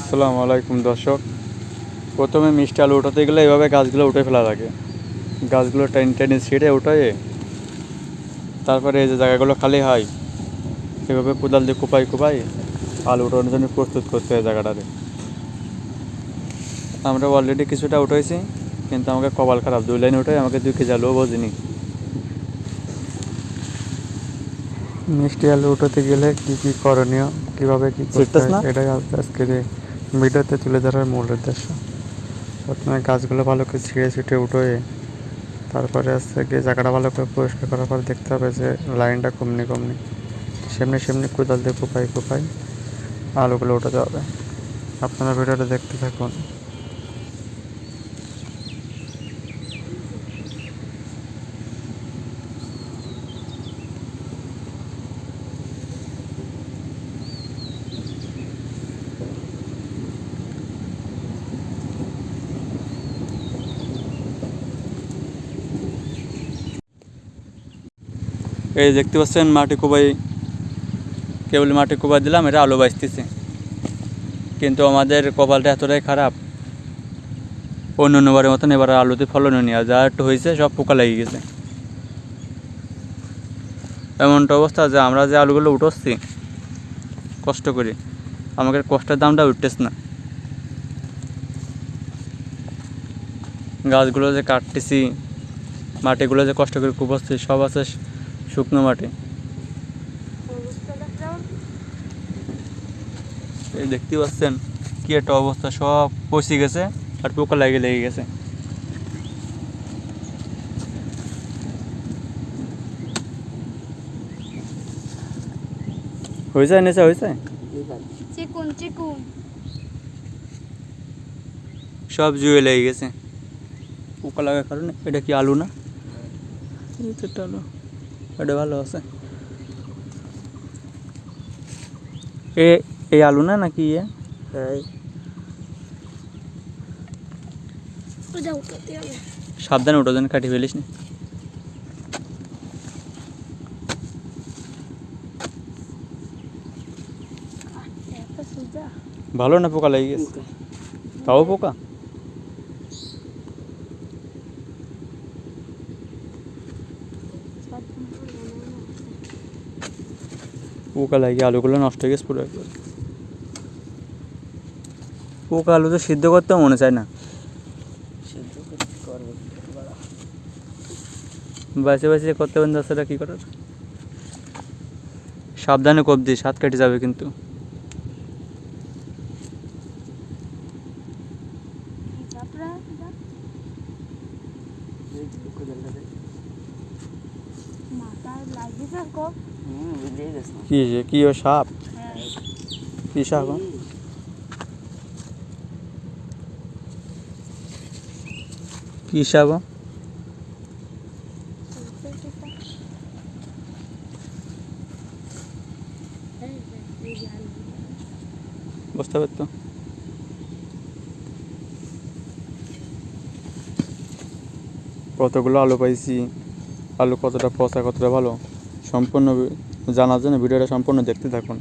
আসসালামু আলাইকুম দর্শক। প্রথমে মিষ্টি আলু উঠাতে গেলে এভাবে গাছগুলো উঠে ফেলা লাগে। গাছগুলো টেনে টেনে ছিঁড়ে উঠায়ে তারপরে এই যে জায়গাগুলো খালি হয় এভাবে কোদাল দিয়ে কোপাই কোপাই আলু উঠানোর জন্য প্রস্তুত করতে হয় জায়গাটাতে। আমরা অলরেডি কিছুটা উঠাইছি, কিন্তু আমাকে কপাল খারাপ, 2 লাইন উঠাই আমাকে 2 কেজি আলুও বোঝেনি। মিষ্টি আলু উঠাতে গেলে কি কি করণীয়, কিভাবে কি করতে হয়, এটাই আজকের এই ভিডিওতে তুলে ধরার মূল উদ্দেশ্য। প্রথমে গাছগুলো ভালো করে ছিঁড়ে ছিটে উঠোয়ে তারপরে গিয়ে জায়গাটা ভালো করে পরিষ্কার করার পর দেখতে হবে যে লাইনটা কমনি সেমনি সেমনি কোদাল দিয়ে কোপাই কোপাই আলুগুলো উঠাতে হবে। আপনারা ভিডিওটা দেখতে থাকুন। এই দেখতে পাচ্ছেন মাটি কোপাই, কেবল মাটি কোপাই দিলাম, এটা আলু বাঁচতেছে। কিন্তু আমাদের কপালটা এতটাই খারাপ, অন্যবারের মতন এবার আলুতে ফলন নেই, আর যা একটু হয়েছে সব পোকা লেগে গেছে। এমনটা অবস্থা যে আমরা যে আলুগুলো উঠোচ্ছি কষ্ট করে, আমাদের কষ্টের দামটা উঠতেছে না। গাছগুলো যে কাটতেছি, মাটিগুলো যে কষ্ট করে কুপাচ্ছি, সব আছে শুকনো মাটি। এই দেখতে পাচ্ছেন কি একটা অবস্থা, সব পচে গেছে আর পোকা লেগে গেছে। হয়েছে নেচা হয়েছে, সব জুয়ে লেগে গেছে পোকা লাগার কারণে। এটা কি আলু না? এটা আলু, এটা ভালো আছে। এই আলু না নাকি ইয়ে? সাবধানে উঠো, যেন কাটি ফেলিস না। ভালো না, পোকা লেগে গেছে, তাও পোকা। পোকা লাগে আলুগুলো নষ্ট হয়ে গেছে পুরো একবার। পোকা আলু তো সিদ্ধ করতেও মনে চায় না। বাঁচে বাঁচে করতে পারেন, সেটা কী করার। সাবধানে কোপ দিস, হাত কেটে যাবে কিন্তু। কি ও সাপ? কি সাপ? কি সাপ? বুঝতে পারতো। কতগুলো আলু পাইছি, আলু কতটা পচা কতটা ভালো সম্পূর্ণ জানার জন্য ভিডিওটা সম্পূর্ণ দেখতে থাকুন।